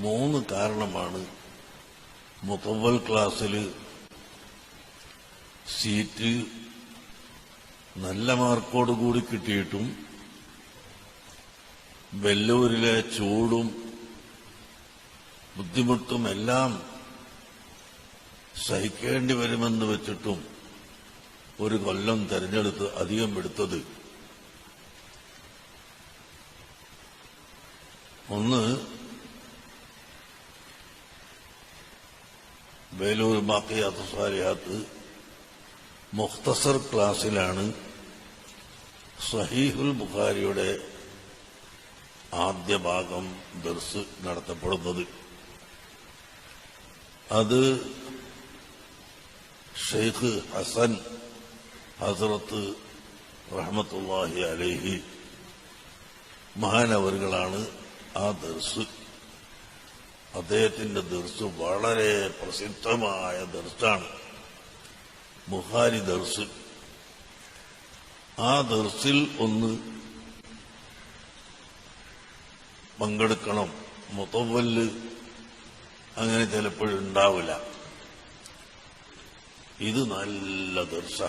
മൂന്ന് കാരണമാണ് മുതവ്വൽ ക്ലാസ്സിൽ സീറ്റ് നല്ല മാർക്കോടുകൂടി കിട്ടിയിട്ടും വെല്ലൂരിലെ ചൂടും ബുദ്ധിമുട്ടും എല്ലാം സഹിക്കേണ്ടി വരുമെന്ന് വെച്ചിട്ടും ഒരു കൊല്ലം തെരഞ്ഞെടുത്ത് അധികം എടുത്തത് ഒന്ന് വേലൂർ ബാഖിയാത്ത് സാലിഹാത്ത് മുഖ്തസർ ക്ലാസ്സിലാണ് സഹീഹുൽ ബുഖാരിയുടെ ആദ്യ ഭാഗം ദർസ് നടത്തപ്പെടുന്നത്. അത് ഷെയ്ഖ് ഹസൻ ഹസ്രത്ത് റഹ്മത്തുള്ളാഹി അലൈഹി മഹാനവറുകളാണ് ആ ദർസ്. അദ്ദേഹത്തിന്റെ ദർസ് വളരെ പ്രസിദ്ധമായ ദർസാണ്, ബുഖാരി ദർസ്. ആ ദർസിൽ ഒന്ന് പങ്കെടുക്കണം. മുതവ്വല് അങ്ങനെ ചിലപ്പോഴുണ്ടാവില്ല. ഇത് നല്ല ദർസ,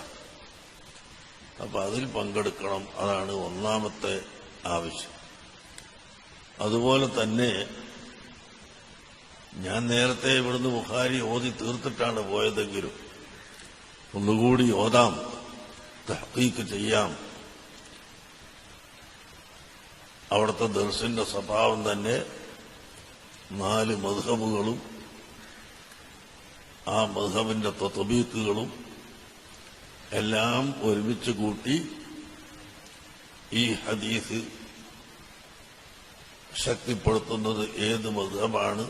അപ്പൊ അതിൽ പങ്കെടുക്കണം. അതാണ് ഒന്നാമത്തെ ആവശ്യം. അതുപോലെ തന്നെ ഞാൻ നേരത്തെ ഇവിടുന്ന് ബുഖാരി ഓതി തീർത്തിട്ടാണ് പോയതെങ്കിലും ഒന്നുകൂടി ഓതാം, തഹ്ഖീഖ് ചെയ്യാം. അവിടുത്തെ ദർസിന്റെ സ്വഭാവം തന്നെ 4 മദ്ഹബുകളും ആ മദ്ഹബിന്റെ തത്ബീഖുകളും എല്ലാം ഒരുമിച്ച് കൂട്ടി ഈ ഹദീസ് ശക്തിപ്പെടുത്തുന്നത് ഏത് മദ്ഹബാണ്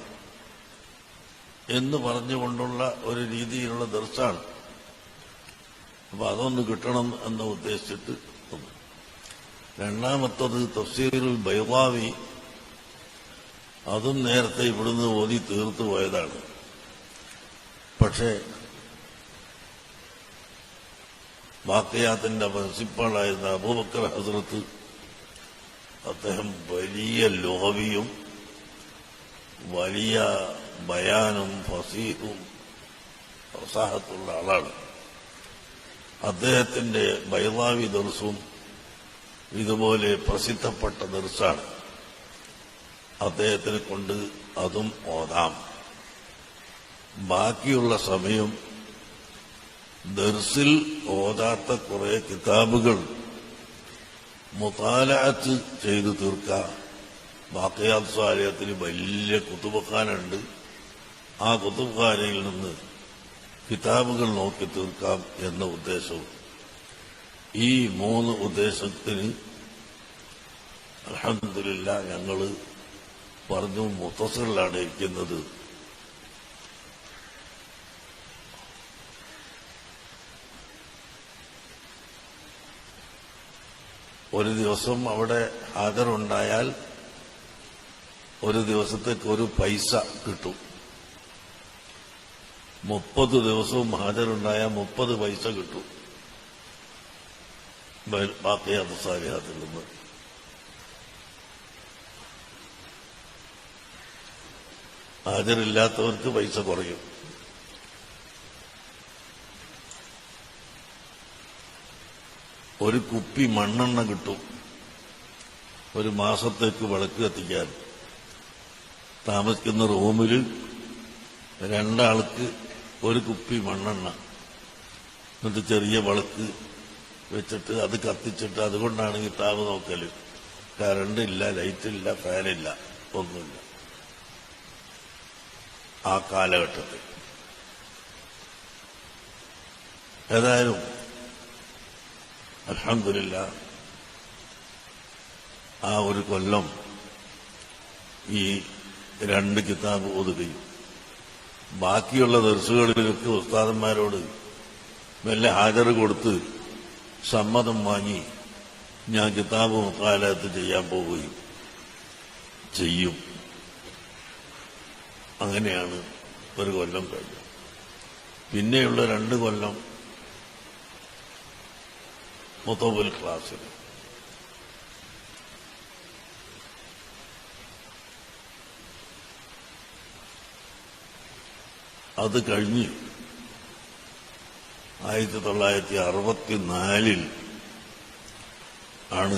എന്ന് പറഞ്ഞുകൊണ്ടുള്ള ഒരു രീതിയിലുള്ള ദർസാണ്. അപ്പൊ അതൊന്ന് കിട്ടണം എന്ന് ഉദ്ദേശിച്ചിട്ട്. രണ്ടാമത്തത് തഫ്സീറുൽ ബൈളാവി, അതും നേരത്തെ ഇവിടുന്ന് ഓതി തീർത്തു പോയതാണ്. പക്ഷേ ബാഖിയാത്തിന്റെ പ്രിൻസിപ്പാളായിരുന്ന അബൂബക്കർ ഹസ്രത്ത്, അദ്ദേഹം വലിയ ലോവിയും വലിയ ബയാനും ഫസീഹും ഫസാഹത്തുള്ള ആളാണ്. അദ്ദേഹത്തിന്റെ ബൈളാവി ദർസും ഇതുപോലെ പ്രസിദ്ധപ്പെട്ട ദർസാണ്. അദ്ദേഹത്തിനെ കൊണ്ട് അതും ഓതാം. ബാക്കിയുള്ള സമയം ദർസിൽ ഓതാത്ത കുറെ കിതാബുകൾ മുതാലഅത്ത് ചെയ്തു തീർക്കാം. ബാഖിയാത്ത് സാലിഹത്തിന് വലിയ കുതുബഖാനുണ്ട്. ആ കുതുബഖാനയിൽ നിന്ന് കിതാബുകൾ നോക്കി തീർക്കാം എന്ന ഉദ്ദേശവും. ഈ 3 ഉദ്ദേശത്തിന് അൽഹംദുലില്ലാഹ് ഞങ്ങൾ പറഞ്ഞു മുഖ്തസറിലാണ് ഇരിക്കുന്നത്. ഒരു ദിവസം അവിടെ ഹാജറുണ്ടായാൽ ഒരു ദിവസത്തേക്ക് ഒരു പൈസ കിട്ടും. 30 ദിവസവും ഹാജറുണ്ടായാൽ 30 പൈസ കിട്ടും ബാഖിയാത്ത് സാലിഹാത്തിൽ നിന്ന്. ഹാജരില്ലാത്തവർക്ക് പൈസ കുറയും. ഒരു കുപ്പി മണ്ണെണ്ണ കിട്ടും ഒരു മാസത്തേക്ക് വിളക്ക് കത്തിക്കാൻ. താമസിക്കുന്ന റൂമിൽ 2 ആൾക്ക് ഒരു കുപ്പി മണ്ണെണ്ണ, എന്നിട്ട് ചെറിയ വിളക്ക് വെച്ചിട്ട് അത് കത്തിച്ചിട്ട് അതുകൊണ്ടാണ് കിതാബ് നോക്കല്. കറണ്ട് ഇല്ല, ലൈറ്റില്ല, ഫാനില്ല, ഒന്നുമില്ല ആ കാലഘട്ടത്തിൽ. ഏതായാലും അൽഹംദുലില്ലാഹ് ആ ഒരു കൊല്ലം ഈ 2 കിതാബ് ഓതുകയും ബാക്കിയുള്ള ദർസുകളിലൊക്കെ ഉസ്താദന്മാരോട് വല്ല ഹാജർ കൊടുത്ത് സമ്മതം വാങ്ങി ഞാൻ കിതാബ് മുത്താലഅത്ത് ചെയ്യാൻ പോവുകയും ചെയ്യും. അങ്ങനെയാണ് ഒരു കൊല്ലം കഴിഞ്ഞു. പിന്നെയുള്ള 2 കൊല്ലം മുതവ്വൽ ക്ലാസ്സിൽ. അത് കഴിഞ്ഞ് 1964 ആണ്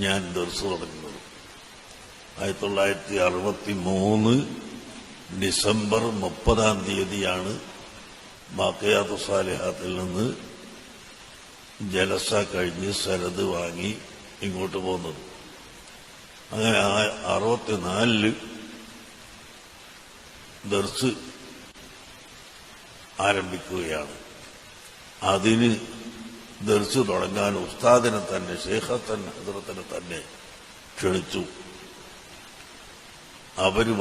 ഞാൻ ദർസ് തുടങ്ങുന്നത്. 1963 ഡിസംബർ 30 ബാഖിയാത്തു സാലിഹാത്തിൽ നിന്ന് ജലസ കഴിഞ്ഞ് സനദ് വാങ്ങി ഇങ്ങോട്ട് പോകുന്നത്. അങ്ങനെ 64 ദർസ് ആരംഭിക്കുകയാണ്. അതിന് ദർസ് തുടങ്ങാൻ ഉസ്താദിനെ തന്നെ, ശൈഖത്തൻ ഹദ്റത്തിനെ തന്നെ ക്ഷണിച്ചു. അവര്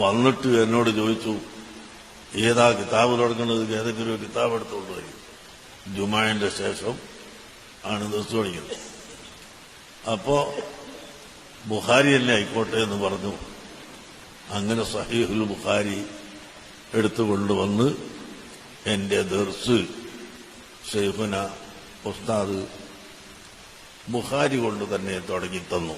വന്നിട്ട് എന്നോട് ചോദിച്ചു, ഏതാ കിതാബ് തുടങ്ങുന്നത്? ഏതെങ്കിലും ഒരു കിതാബ് എടുത്തുകൊണ്ട് വരും. ജുമാന്റെ ശേഷം ആണ് ദർസ് തുടങ്ങിയത്. അപ്പോ ബുഖാരി തന്നെ ആയിക്കോട്ടെ എന്ന് പറഞ്ഞു. അങ്ങനെ സഹീഹുൽ ബുഖാരി എടുത്തുകൊണ്ടുവന്ന് എന്റെ ദർസ് ശൈഖുന ഉസ്താദ് ബുഖാരി കൊണ്ട് തന്നെ തുടങ്ങിത്തന്നു.